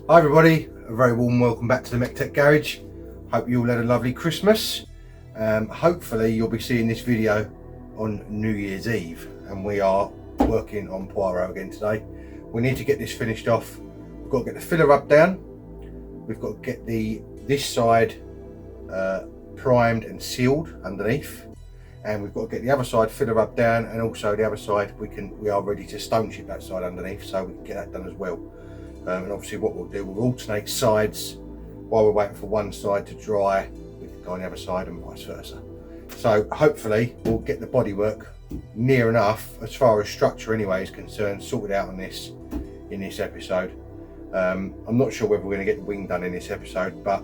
Hi everybody, a very warm welcome back to the MEC-TEC garage. Hope you all had a lovely Christmas. Hopefully you'll be seeing this video on New Year's Eve, and we are working on Poirot again today. We need to get this finished off. We've got to get the filler rub down, we've got to get this side primed and sealed underneath, and we've got to get the other side filler rub down, and also the other side we are ready to stone chip that side underneath, so we can get that done as well. And obviously what we'll do, we'll alternate sides while we're waiting for one side to dry. We can go on the other side and vice versa. So hopefully we'll get the bodywork near enough, as far as structure anyway is concerned, sorted out on this in this episode. I'm not sure whether we're going to get the wing done in this episode, but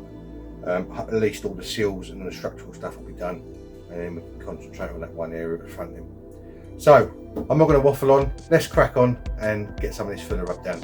at least all the seals and the structural stuff will be done, and then we can concentrate on that one area at the front end. So I'm not going to waffle on, let's crack on and get some of this filler rubbed down.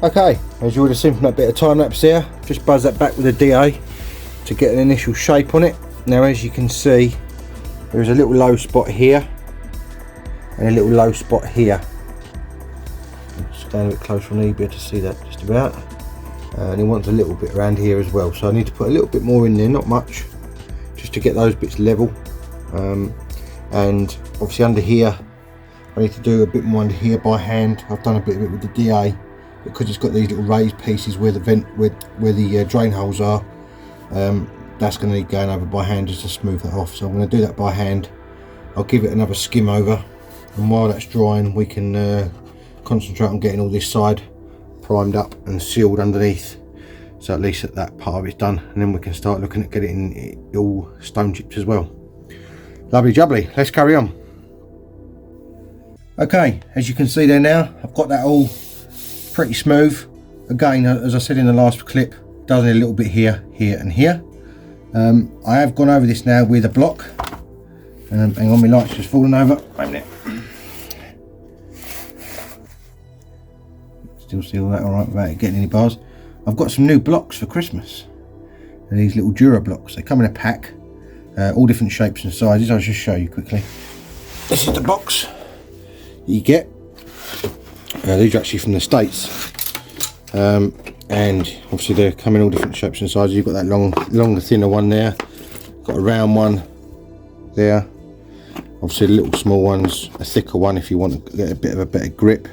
Okay, as you would have seen from that bit of time lapse there, just buzz that back with a DA to get an initial shape on it. Now as you can see, there's a little low spot here and a little low spot here. Stand a bit closer on eBay to see that just about. And he wants a little bit around here as well, so I need to put a little bit more in there, not much, just to get those bits level. And obviously under here, I need to do a bit more under here by hand. I've done a bit of it with the DA, because it's got these little raised pieces where the drain holes are. That's going to need going over by hand just to smooth that off, so I'm going to do that by hand. I'll give it another skim over, and while that's drying we can concentrate on getting all this side primed up and sealed underneath, so at least that part of it's done, and then we can start looking at getting it all stone chipped as well. Lovely jubbly, let's carry on. Okay, as you can see there now, I've got that all pretty smooth. Again, as I said in the last clip, does need a little bit here, here and here. I have gone over this now with a block. Hang on, my light's just fallen over. Wait a minute. Still see all that alright without getting any bars. I've got some new blocks for Christmas. They're these little Dura blocks. They come in a pack, all different shapes and sizes. I'll just show you quickly. This is the box you get. These are actually from the States, and obviously they're coming all different shapes and sizes. You've got that longer, thinner one there, got a round one there, obviously the little small ones, a thicker one if you want to get a bit of a better grip,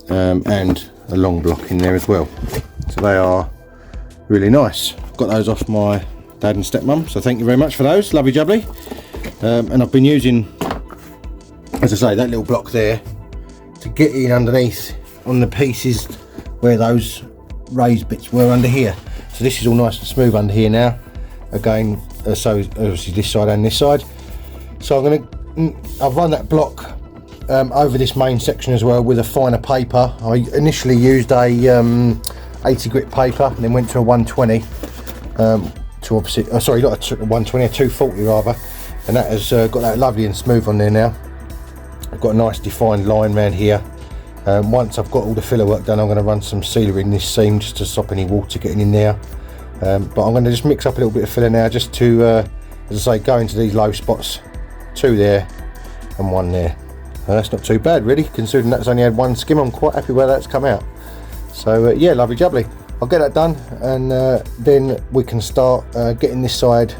and a long block in there as well. So they are really nice. Got those off my dad and stepmum, so thank you very much for those, lovely jubbly. And I've been using, as I say, that little block there to get in underneath on the pieces where those raised bits were under here. So this is all nice and smooth under here now. Again, so obviously this side and this side. So I've run that block over this main section as well with a finer paper. I initially used a 80 grit paper and then went to a 120 to obviously, sorry, not a 120, a 240 rather, and that has got that lovely and smooth on there now. I've got a nice defined line around here. Once I've got all the filler work done, I'm going to run some sealer in this seam just to stop any water getting in there. But I'm going to just mix up a little bit of filler now, just to, as I say, go into these low spots. 2 there and 1 there. That's not too bad really, considering that's only had 1 skim. I'm quite happy where that's come out. So yeah, lovely jubbly. I'll get that done, and then we can start getting this side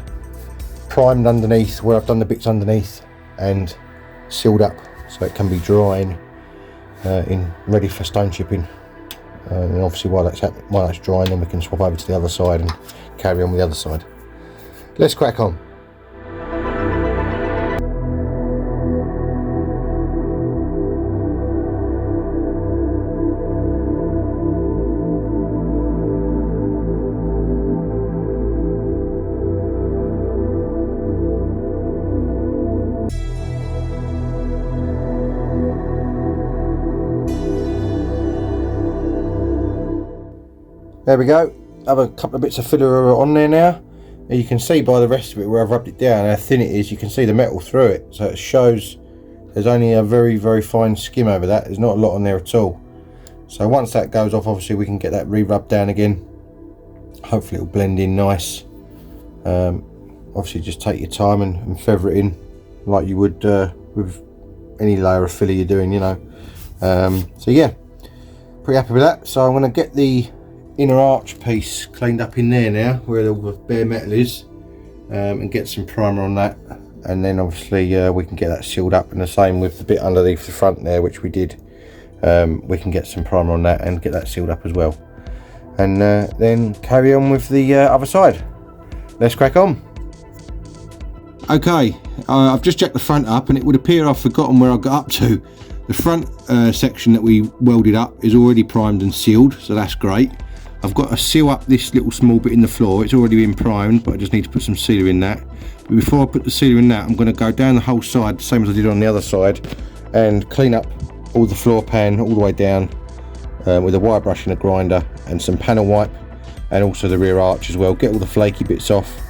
primed underneath, where I've done the bits underneath, and sealed up, so it can be drying ready for stone chipping. And obviously while that's drying, then we can swap over to the other side and carry on with the other side. Let's crack on. There we go. Have a couple of bits of filler on there now. And you can see by the rest of it, where I've rubbed it down, how thin it is. You can see the metal through it, so it shows there's only a very, very fine skim over that. There's not a lot on there at all. So once that goes off, obviously we can get that re-rubbed down again. Hopefully it'll blend in nice. Obviously just take your time and feather it in like you would with any layer of filler you're doing, you know. So yeah, pretty happy with that. So I'm going to get the inner arch piece cleaned up in there now, where the bare metal is, and get some primer on that, and then obviously we can get that sealed up, and the same with the bit underneath the front there, which we did. We can get some primer on that and get that sealed up as well, and then carry on with the other side. Let's crack on. Okay, I've just jacked the front up, and it would appear I've forgotten where I got up to. The front section that we welded up is already primed and sealed, so that's great. I've got to seal up this little small bit in the floor. It's already been primed, but I just need to put some sealer in that. But before I put the sealer in that, I'm going to go down the whole side, the same as I did on the other side, and clean up all the floor pan all the way down with a wire brush and a grinder and some panel wipe, and also the rear arch as well. Get all the flaky bits off,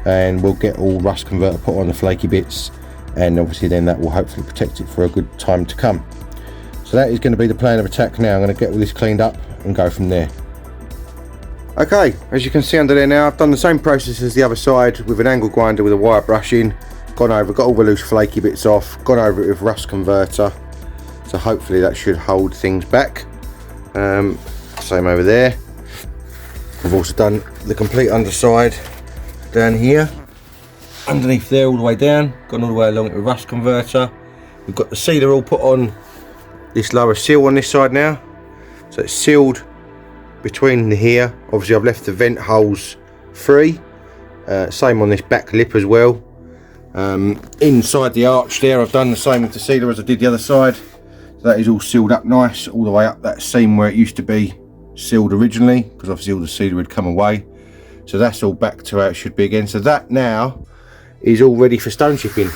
and we'll get all rust converter put on the flaky bits, and obviously then that will hopefully protect it for a good time to come. So that is going to be the plan of attack now. I'm going to get all this cleaned up and go from there. Okay, as you can see under there now, I've done the same process as the other side with an angle grinder with a wire brush in, gone over, got all the loose flaky bits off, gone over it with rust converter, so hopefully that should hold things back. Same over there. I've also done the complete underside down here, underneath there all the way down, gone all the way along it with rust converter. We've got the sealer all put on this lower seal on this side now, so it's sealed between here. Obviously I've left the vent holes free, same on this back lip as well. Inside the arch there I've done the same with the sealer as I did the other side, so that is all sealed up nice all the way up that seam where it used to be sealed originally, because obviously all the sealer had come away. So that's all back to how it should be again. So that now is all ready for stone chipping.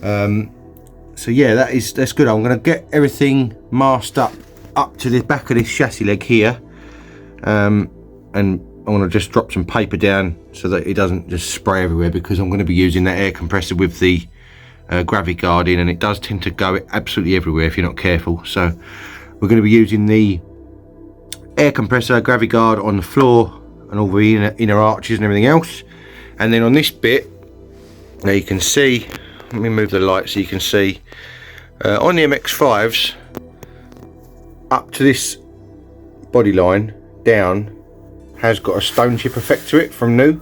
So yeah, that's good. I'm going to get everything masked up to the back of this chassis leg here, and I'm going to just drop some paper down so that it doesn't just spray everywhere, because I'm going to be using that air compressor with the gravity guard in, and it does tend to go absolutely everywhere if you're not careful. So we're going to be using the air compressor gravity guard on the floor and all the inner arches and everything else, and then on this bit now you can see, let me move the light so you can see, on the MX5s up to this body line down has got a stone chip effect to it from new.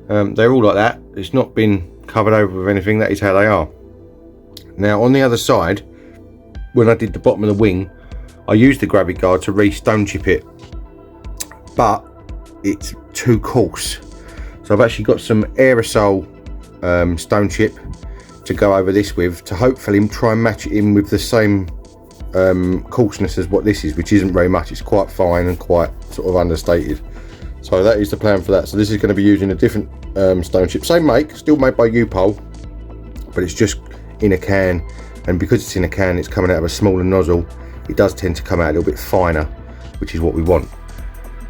They're all like that. It's not been covered over with anything. That is how they are. Now on the other side, when I did the bottom of the wing, I used the gravity guard to re-stone chip it, but it's too coarse. So I've actually got some aerosol stone chip to go over this with, to hopefully try and match it in with the same coarseness as what this is, which isn't very much. It's quite fine and quite sort of understated. So that is the plan for that. So this is going to be using a different stone chip, same make, still made by U-Pole, but it's just in a can, and because it's in a can, it's coming out of a smaller nozzle. It does tend to come out a little bit finer, which is what we want.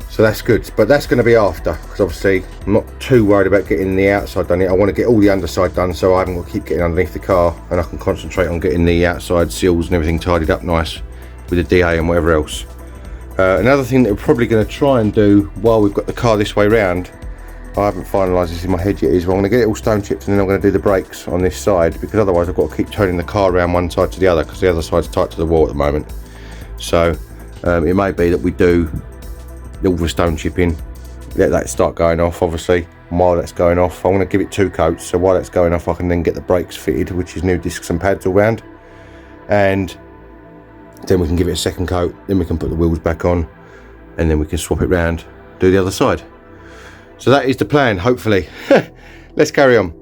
So that's good, but that's going to be after, because obviously I'm not too worried about getting the outside done yet. I want to get all the underside done, so I haven't got to keep getting underneath the car, and I can concentrate on getting the outside seals and everything tidied up nice with the DA and whatever else. Another thing that we're probably going to try and do while we've got the car this way round, I haven't finalised this in my head yet, is I'm going to get it all stone chipped, and then I'm going to do the brakes on this side, because otherwise I've got to keep turning the car around one side to the other, because the other side's tight to the wall at the moment. So it may be that we do all the stone chipping, let that start going off. Obviously while that's going off, I'm going to give it 2 coats, so while that's going off I can then get the brakes fitted, which is new discs and pads all round, and then we can give it a 2nd coat, then we can put the wheels back on, and then we can swap it round, do the other side. So that is the plan, hopefully. Let's carry on.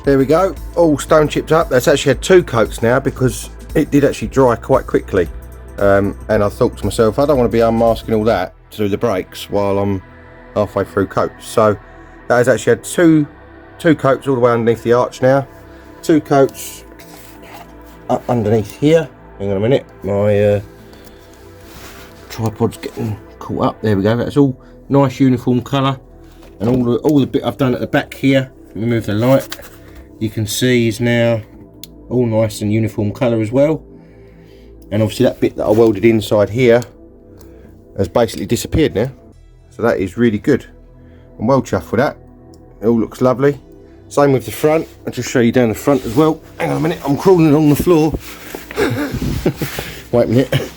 There we go, all stone chipped up. That's actually had 2 coats now because it did actually dry quite quickly. And I thought to myself, I don't want to be unmasking all that to do the brakes while I'm halfway through coats. So that has actually had two coats all the way underneath the arch now. 2 coats up underneath here. Hang on a minute, my tripod's getting caught up. There we go, that's all nice uniform colour. And all the bit I've done at the back here, remove the light, you can see is now all nice and uniform colour as well. And obviously that bit that I welded inside here has basically disappeared now, so that is really good. I'm well chuffed with that. It all looks lovely. Same with the front. I'll just show you down the front as well. Hang on a minute, I'm crawling along the floor. Wait a minute.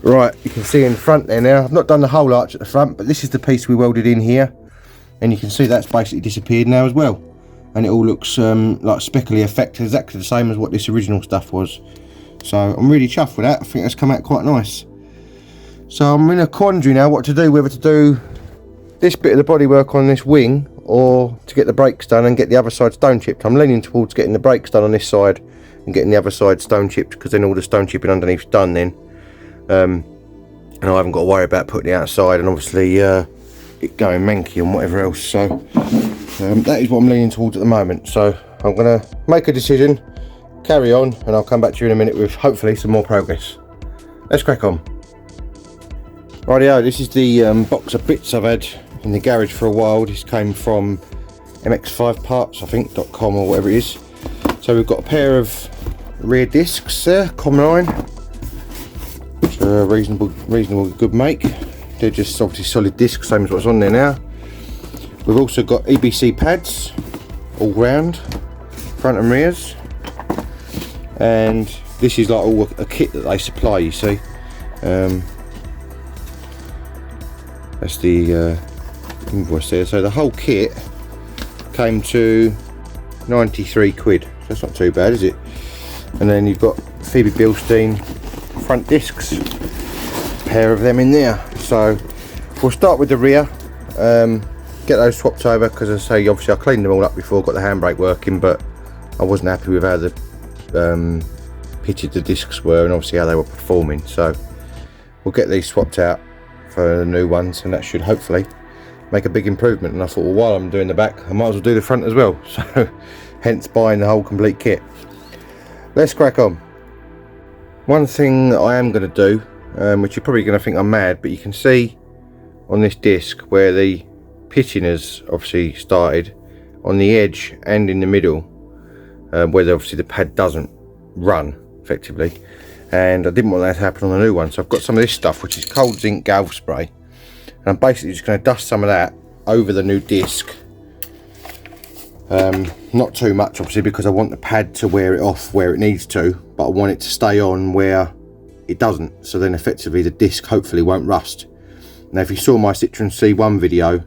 Right, you can see in front there now, I've not done the whole arch at the front, but this is the piece we welded in here, and you can see that's basically disappeared now as well. And it all looks like speckly effect, exactly the same as what this original stuff was. So I'm really chuffed with that. I think that's come out quite nice. So I'm in a quandary now what to do, whether to do this bit of the bodywork on this wing or to get the brakes done and get the other side stone chipped. I'm leaning towards getting the brakes done on this side and getting the other side stone chipped, because then all the stone chipping underneath's done then. And I haven't got to worry about putting it outside and obviously it going manky and whatever else. So that is what I'm leaning towards at the moment. So I'm going to make a decision, carry on, and I'll come back to you in a minute with hopefully some more progress. Let's crack on. Rightio, this is the box of bits I've had in the garage for a while. This came from MX5 parts, I think, .com or whatever it is. So we've got a pair of rear discs there, Common, which are a reasonable good make. They're just obviously solid discs, same as what's on there now. We've also got EBC pads all round, front and rears, and this is like all a kit that they supply, you see. That's the invoice there. So the whole kit came to 93 quid. So that's not too bad, is it? And then you've got Phoebe Bilstein front discs, a pair of them in there. So we'll start with the rear, get those swapped over, because as I say, obviously I cleaned them all up before, got the handbrake working, but I wasn't happy with how the pitted the discs were and obviously how they were performing. So we'll get these swapped out for the new ones, and that should hopefully make a big improvement. And I thought, well, while I'm doing the back, I might as well do the front as well. So hence buying the whole complete kit. Let's crack on. One thing that I am going to do, which you're probably going to think I'm mad, but you can see on this disc where the pitching has obviously started on the edge and in the middle, where obviously the pad doesn't run effectively, and I didn't want that to happen on the new one. So I've got some of this stuff, which is cold zinc galv spray, and I'm basically just going to dust some of that over the new disc. Not too much obviously, because I want the pad to wear it off where it needs to, but I want it to stay on where it doesn't, so then effectively the disc hopefully won't rust. Now if you saw my Citroen C1 video,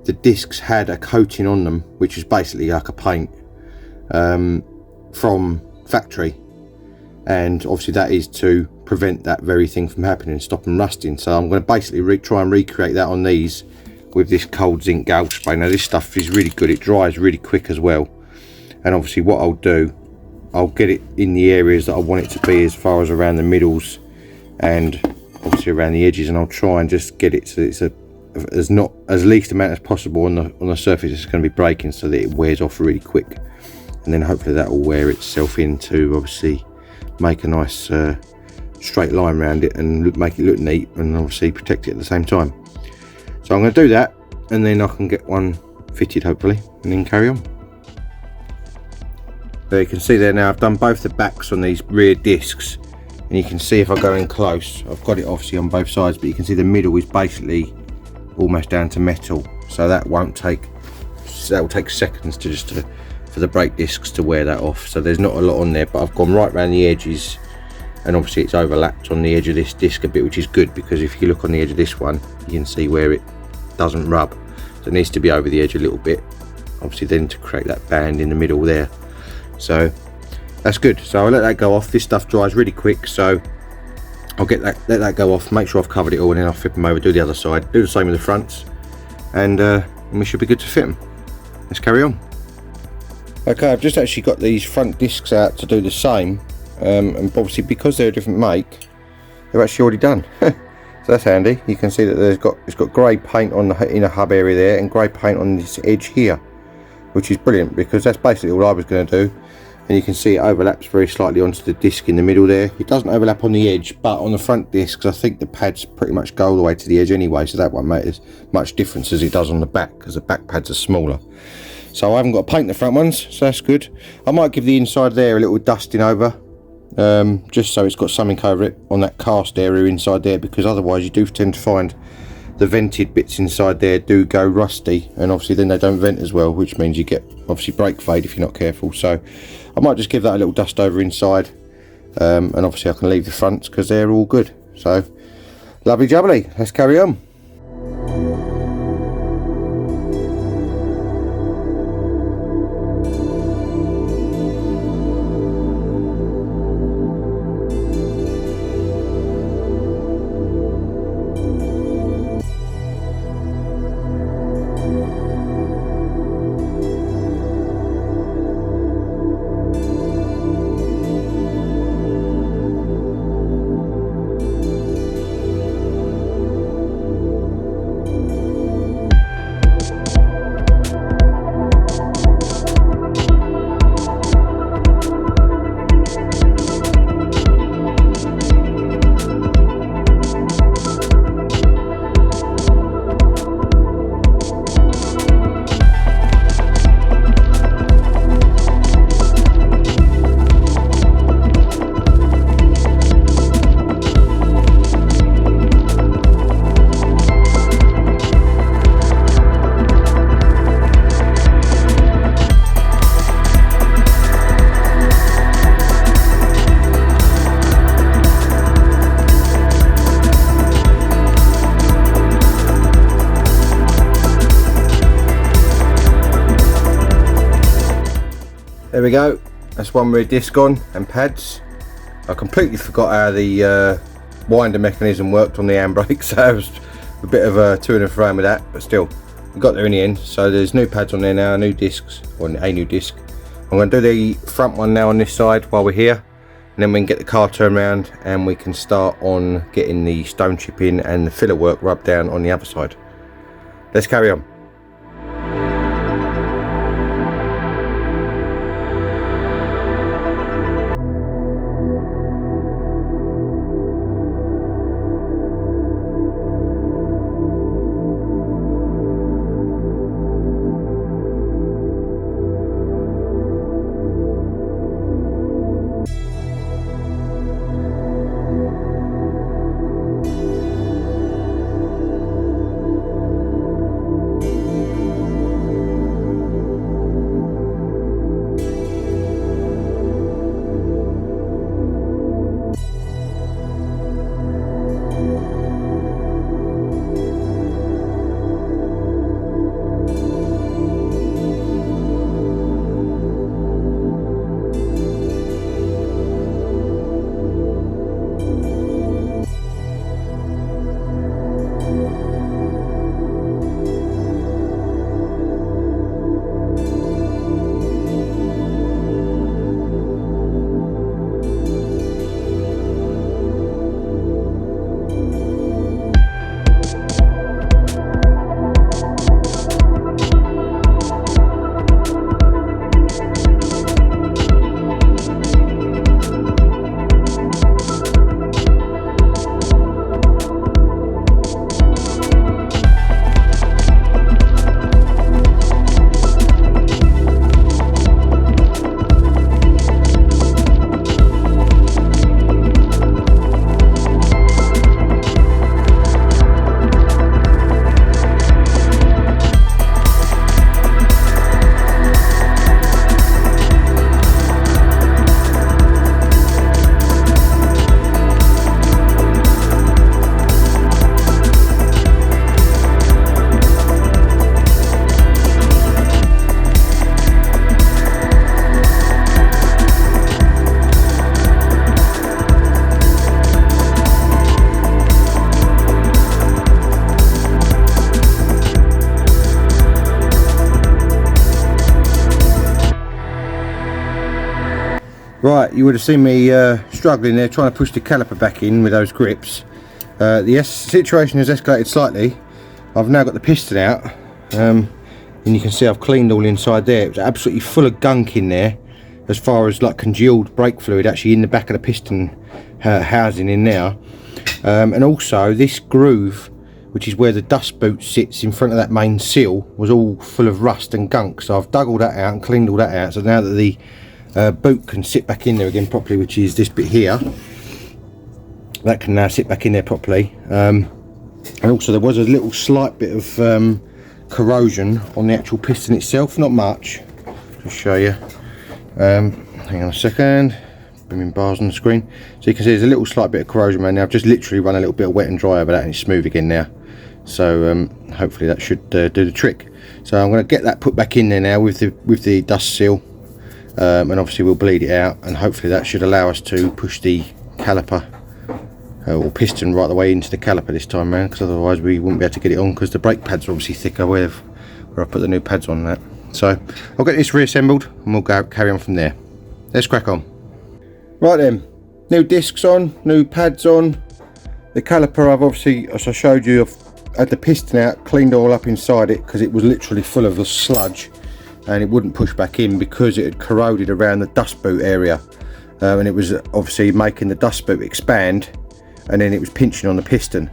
the discs had a coating on them which is basically like a paint from factory, and obviously that is to prevent that very thing from happening, stop them rusting. So I'm going to basically try and recreate that on these with this cold zinc galv spray. Now this stuff is really good, it dries really quick as well, and obviously what I'll do, I'll get it in the areas that I want it to be, as far as around the middles and obviously around the edges, and I'll try and just get it so it's as least amount as possible on the surface it's going to be breaking, so that it wears off really quick, and then hopefully that will wear itself in to obviously make a nice straight line around it and make it look neat, and obviously protect it at the same time. So I'm going to do that, and then I can get one fitted hopefully, and then carry on. There you can see there now I've done both the backs on these rear discs, and you can see if I go in close, I've got it obviously on both sides, but you can see the middle is basically almost down to metal, so that will take seconds to for the brake discs to wear that off. So there's not a lot on there, but I've gone right around the edges, and obviously it's overlapped on the edge of this disc a bit, which is good, because if you look on the edge of this one you can see where it doesn't rub, so it needs to be over the edge a little bit, obviously then to create that band in the middle there. So that's good. So I'll let that go off. This stuff dries really quick, so I'll let that go off, make sure I've covered it all, and then I'll flip them over, do the other side, do the same with the fronts, and we should be good to fit them. Let's carry on. Okay, I've just actually got these front discs out to do the same, and obviously because they're a different make, they're actually already done. So that's handy. You can see that it's got grey paint on the inner hub area there and grey paint on this edge here, which is brilliant because that's basically all I was going to do. And you can see it overlaps very slightly onto the disc in the middle there. It doesn't overlap on the edge, but on the front discs I think the pads pretty much go all the way to the edge anyway, so that won't make as much difference as it does on the back because the back pads are smaller. So I haven't got to paint the front ones, so that's good. I might give the inside there a little dusting over, just so it's got something over it on that cast area inside there, because otherwise you do tend to find the vented bits inside there do go rusty, and obviously then they don't vent as well, which means you get obviously brake fade if you're not careful. So I might just give that a little dust over inside, and obviously I can leave the fronts because they're all good. So lovely jubbly, let's carry on. There we go, that's one rear disc on and pads. I completely forgot how the winder mechanism worked on the handbrake, so it was a bit of a to and fro with that, but still, we got there in the end. So there's new pads on there now, new discs, or a new disc. I'm going to do the front one now on this side while we're here, and then we can get the car turned around and we can start on getting the stone chip in and the filler work rubbed down on the other side. Let's carry on. Right, you would have seen me struggling there trying to push the caliper back in with those grips. The situation has escalated slightly. I've now got the piston out, and you can see I've cleaned all inside there. It was absolutely full of gunk in there, as far as like congealed brake fluid actually in the back of the piston housing in there. And also this groove, which is where the dust boot sits in front of that main seal, was all full of rust and gunk. So I've dug all that out and cleaned all that out, so now that the boot can sit back in there again properly, which is this bit here, that can now sit back in there properly. And also there was a little slight bit of corrosion on the actual piston itself, not much. I'll show you. Hang on a second, bringing bars on the screen, so you can see there's a little slight bit of corrosion around there. I've just literally run a little bit of wet and dry over that and it's smooth again now, so hopefully that should do the trick. So I'm going to get that put back in there now with the dust seal, and obviously we'll bleed it out, and hopefully that should allow us to push the caliper or piston right the way into the caliper this time around, because otherwise we wouldn't be able to get it on, because the brake pads are obviously thicker where I put the new pads on that. So I'll get this reassembled and we'll carry on from there. Let's crack on. Right then, new discs on, new pads on. The caliper, I've obviously, as I showed you, I've had the piston out, cleaned all up inside it because it was literally full of the sludge and it wouldn't push back in because it had corroded around the dust boot area, and it was obviously making the dust boot expand, and then it was pinching on the piston.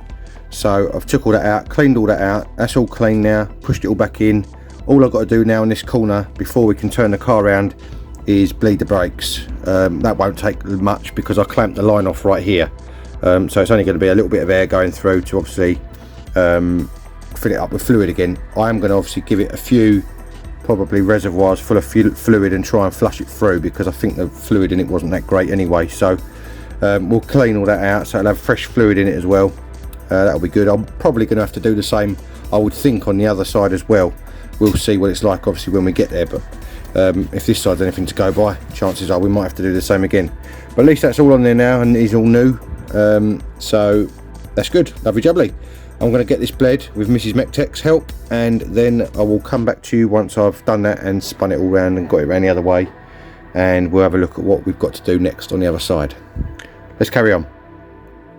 So I've took all that out, cleaned all that out, that's all clean now, pushed it all back in. All I've got to do now in this corner before we can turn the car around is bleed the brakes. That won't take much because I clamped the line off right here, so it's only going to be a little bit of air going through to obviously fill it up with fluid again. I am going to obviously give it a few probably reservoirs full of fluid and try and flush it through, because I think the fluid in it wasn't that great anyway. So we'll clean all that out so it'll have fresh fluid in it as well. That'll be good. I'm probably going to have to do the same, I would think, on the other side as well. We'll see what it's like obviously when we get there, but if this side's anything to go by, chances are we might have to do the same again. But at least that's all on there now and it's all new, so that's good. Lovely jubbly. I'm going to get this bled with Mrs. MEC-TEC's help, and then I will come back to you once I've done that and spun it all round and got it around the other way, and we'll have a look at what we've got to do next on the other side. Let's carry on.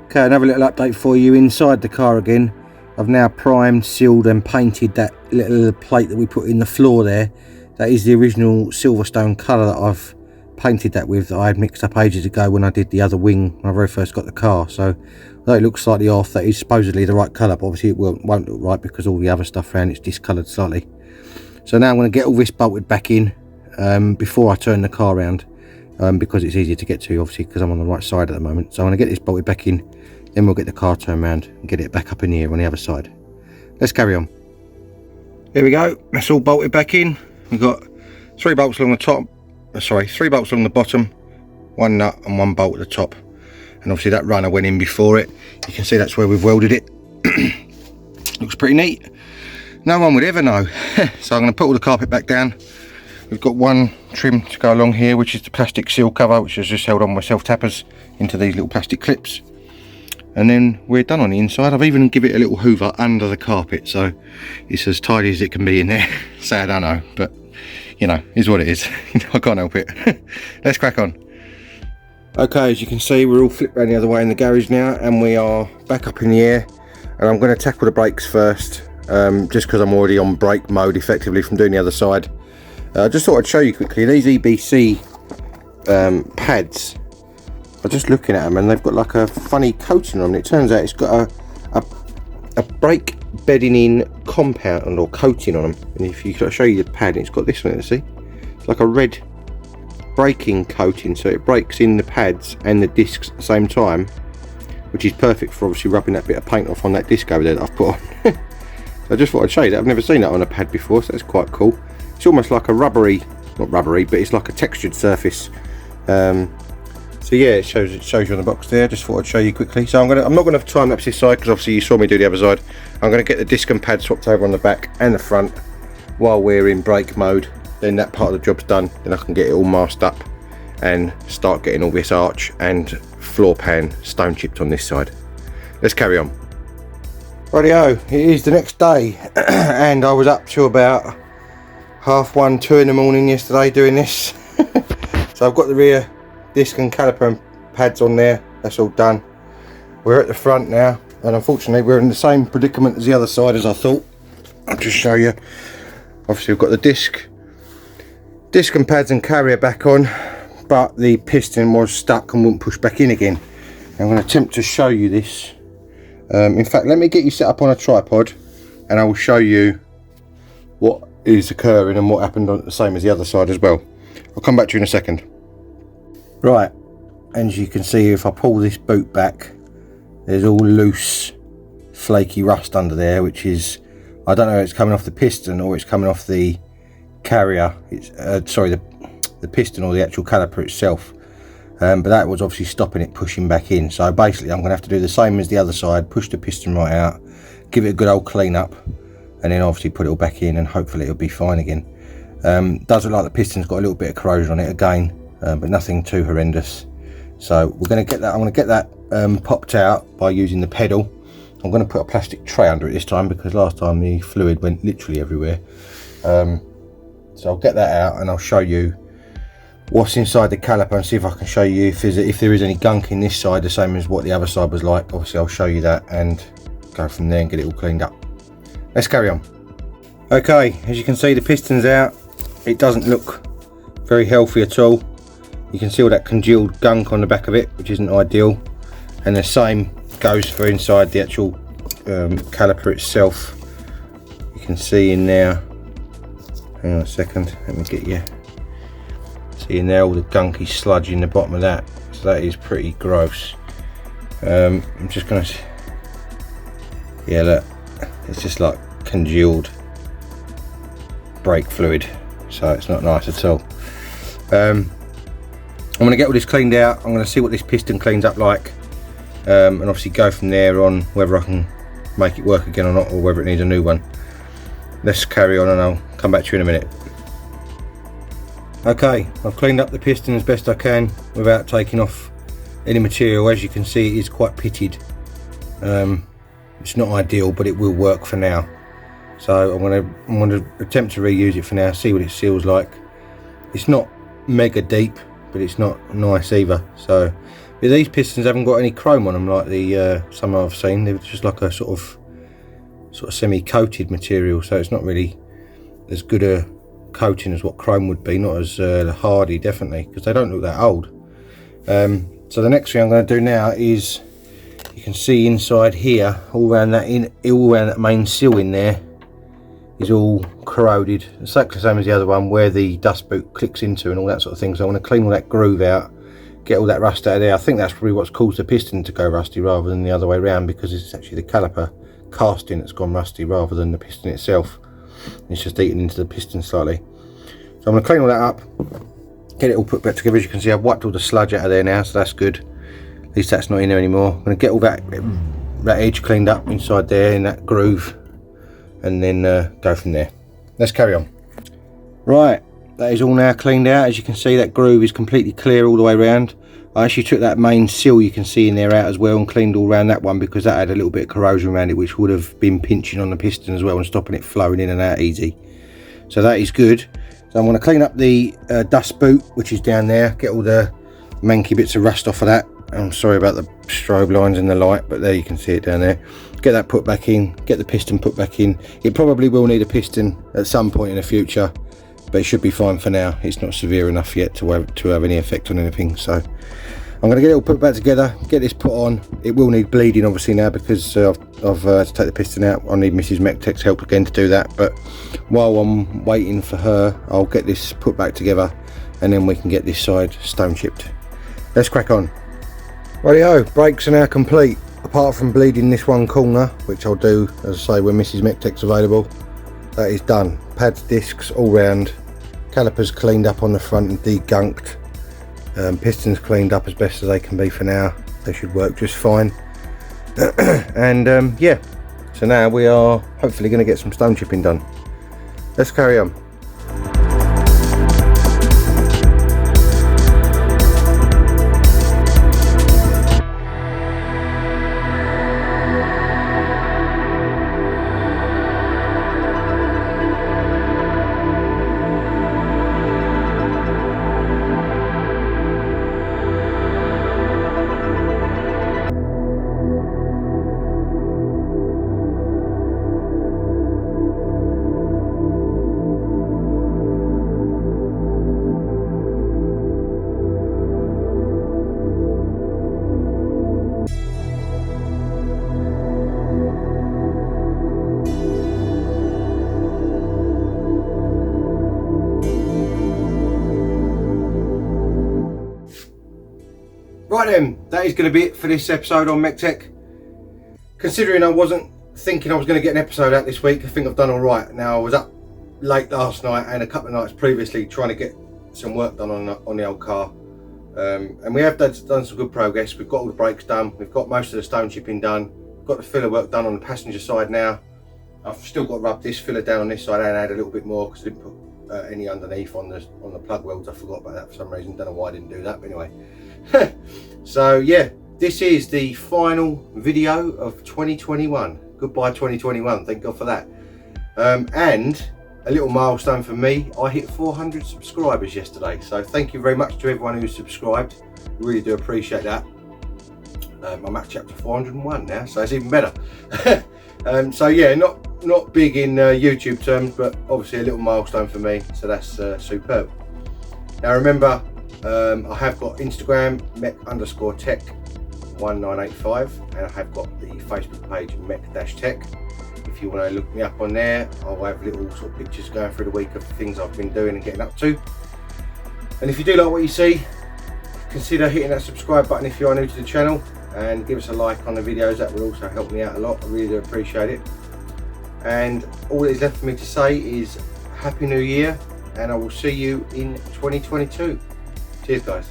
Okay, another little update for you inside the car again. I've now primed, sealed and painted that little plate that we put in the floor there. That is the original Silverstone colour that I've painted that with, that I had mixed up ages ago when I did the other wing when I very first got the car. So although it looks slightly off, that is supposedly the right colour, but obviously it won't look right because all the other stuff around it's discoloured slightly. So now I'm going to get all this bolted back in before I turn the car around, because it's easier to get to obviously because I'm on the right side at the moment. So I'm going to get this bolted back in, then we'll get the car turned around and get it back up in here on the other side. Let's carry on. Here we go, that's all bolted back in. We've got 3 bolts along the top, 3 bolts along the bottom, 1 nut and 1 bolt at the top, and obviously that runner went in before it. You can see that's where we've welded it. Looks pretty neat. No one would ever know. So I'm going to put all the carpet back down. We've got 1 trim to go along here, which is the plastic seal cover, which is just held on by self tappers into these little plastic clips, and then we're done on the inside. I've even given it a little hoover under the carpet, so it's as tidy as it can be in there. Sad, I know, but you know, is what it is. I can't help it. Let's crack on. Okay, as you can see, we're all flipped around the other way in the garage now, and we are back up in the air, and I'm going to tackle the brakes first, just because I'm already on brake mode effectively from doing the other side. I just thought I'd show you quickly these EBC pads. I'm just looking at them and they've got like a funny coating on them. It turns out it's got a brake bedding in compound or coating on them, and if you I'll show you the pad, it's got this on it, see, it's like a red braking coating, so it breaks in the pads and the discs at the same time, which is perfect for obviously rubbing that bit of paint off on that disc over there that I've put on. So I just thought I'd show you that. I've never seen that on a pad before, so that's quite cool. It's almost like a rubbery, not rubbery, but it's like a textured surface. So yeah, it shows you on the box there. Just thought I'd show you quickly. So I'm not going to time lapse this side because obviously you saw me do the other side. I'm going to get the disc and pad swapped over on the back and the front while we're in brake mode. Then that part of the job's done. Then I can get it all masked up and start getting all this arch and floor pan stone chipped on this side. Let's carry on. Rightio, it is the next day and I was up till about 1:30, 2 in the morning yesterday doing this. So I've got the rear disc and caliper and pads on there. That's all done. We're at the front now, and unfortunately we're in the same predicament as the other side as I thought. I'll just show you. Obviously we've got the disc and pads and carrier back on, but the piston was stuck and wouldn't push back in again. I'm going to attempt to show you this. In fact, let me get you set up on a tripod and I will show you what is occurring and what happened on the same as the other side as well. I'll come back to you in a second. Right, as you can see, if I pull this boot back, there's all loose flaky rust under there, which is, I don't know if it's coming off the piston or it's coming off the carrier. It's sorry, the piston or the actual caliper itself. But that was obviously stopping it pushing back in. So basically I'm going to have to do the same as the other side, push the piston right out, give it a good old clean up, and then obviously put it all back in, and hopefully it'll be fine again. Does look like the piston's got a little bit of corrosion on it again, but nothing too horrendous. So we're going to get that, I'm going to get that popped out by using the pedal. I'm going to put a plastic tray under it this time, because last time the fluid went literally everywhere. So I'll get that out and I'll show you what's inside the caliper and see if I can show you if there is any gunk in this side, the same as what the other side was like. Obviously I'll show you that and go from there and get it all cleaned up. Let's carry on. Okay, as you can see, the piston's out. It doesn't look very healthy at all. You can see all that congealed gunk on the back of it, which isn't ideal, and the same goes for inside the actual caliper itself. You can see in there, hang on a second, let me get you, see in there all the gunky sludge in the bottom of that, so that is pretty gross. I'm just gonna, yeah, look, it's just like congealed brake fluid, so it's not nice at all. I'm going to get all this cleaned out. I'm going to see what this piston cleans up like, and obviously go from there on whether I can make it work again or not, or whether it needs a new one. Let's carry on and I'll come back to you in a minute. Okay, I've cleaned up the piston as best I can without taking off any material. As you can see, it is quite pitted. It's not ideal, but it will work for now. So I'm going to attempt to reuse it for now, see what it seals like. It's not mega deep, but it's not nice either. So these pistons haven't got any chrome on them like the some I've seen. They're just like a sort of semi-coated material, so it's not really as good a coating as what chrome would be, not as hardy, definitely, because they don't look that old. So the next thing I'm going to do now is, you can see inside here, all around that main seal in there is all corroded, exactly the same as the other one, where the dust boot clicks into and all that sort of thing. So I want to clean all that groove out, get all that rust out of there. I think that's probably what's caused the piston to go rusty rather than the other way around, because it's actually the caliper casting that's gone rusty rather than the piston itself. It's just eaten into the piston slightly. So I'm going to clean all that up, get it all put back together. As you can see, I've wiped all the sludge out of there now, so that's good. At least that's not in there anymore. I'm going to get all that edge cleaned up inside there in that groove, and then go from there. Let's carry on. Right, that is all now cleaned out. As you can see, that groove is completely clear all the way around. I actually took that main seal you can see in there out as well and cleaned all around that one, because that had a little bit of corrosion around it, which would have been pinching on the piston as well and stopping it flowing in and out easy. So that is good. So I'm going to clean up the dust boot, which is down there, get all the manky bits of rust off of that. I'm sorry about the strobe lines in the light, but there you can see it down there. Get that put back in, get the piston put back in. It probably will need a piston at some point in the future, but it should be fine for now. It's not severe enough yet to have any effect on anything. So I'm going to get it all put back together, get this put on. It will need bleeding obviously now, because I've to take the piston out. I'll need Mrs. MEC-TEC's help again to do that, but while I'm waiting for her, I'll get this put back together, and then we can get this side stone chipped. Let's crack on. Rightio, brakes are now complete, apart from bleeding this one corner, which I'll do, as I say, when Mrs. MEC-TEC's available. That is done. Pads, discs all round, calipers cleaned up on the front and degunked, pistons cleaned up as best as they can be for now. They should work just fine. And yeah, so now we are hopefully going to get some stone chipping done. Let's carry on. Right then, that is going to be it for this episode on MEC-TEC. Considering I wasn't thinking I was going to get an episode out this week, I think I've done all right. Now, I was up late last night and a couple of nights previously trying to get some work done on the old car. And we have done some good progress. We've got all the brakes done. We've got most of the stone chipping done. We've got the filler work done on the passenger side now. I've still got to rub this filler down on this side and add a little bit more because I didn't put any underneath on the plug welds. I forgot about that for some reason. Don't know why I didn't do that, but anyway. So yeah, this is the final video of 2021. Goodbye 2021, thank God for that. And a little milestone for me, I hit 400 subscribers yesterday, so thank you very much to everyone who's subscribed. Really do appreciate that. I'm actually up to 401 now, so it's even better. So yeah, not big in YouTube terms, but obviously a little milestone for me, so that's superb. Now remember, I have got Instagram, MEC_TEC 1985, and I have got the Facebook page MEC-TEC. If you want to look me up on there, I'll have little sort of pictures going through the week of things I've been doing and getting up to. And if you do like what you see, consider hitting that subscribe button if you are new to the channel, and give us a like on the videos. That will also help me out a lot. I really do appreciate it. And all that is left for me to say is Happy New Year, and I will see you in 2022. Cheers guys.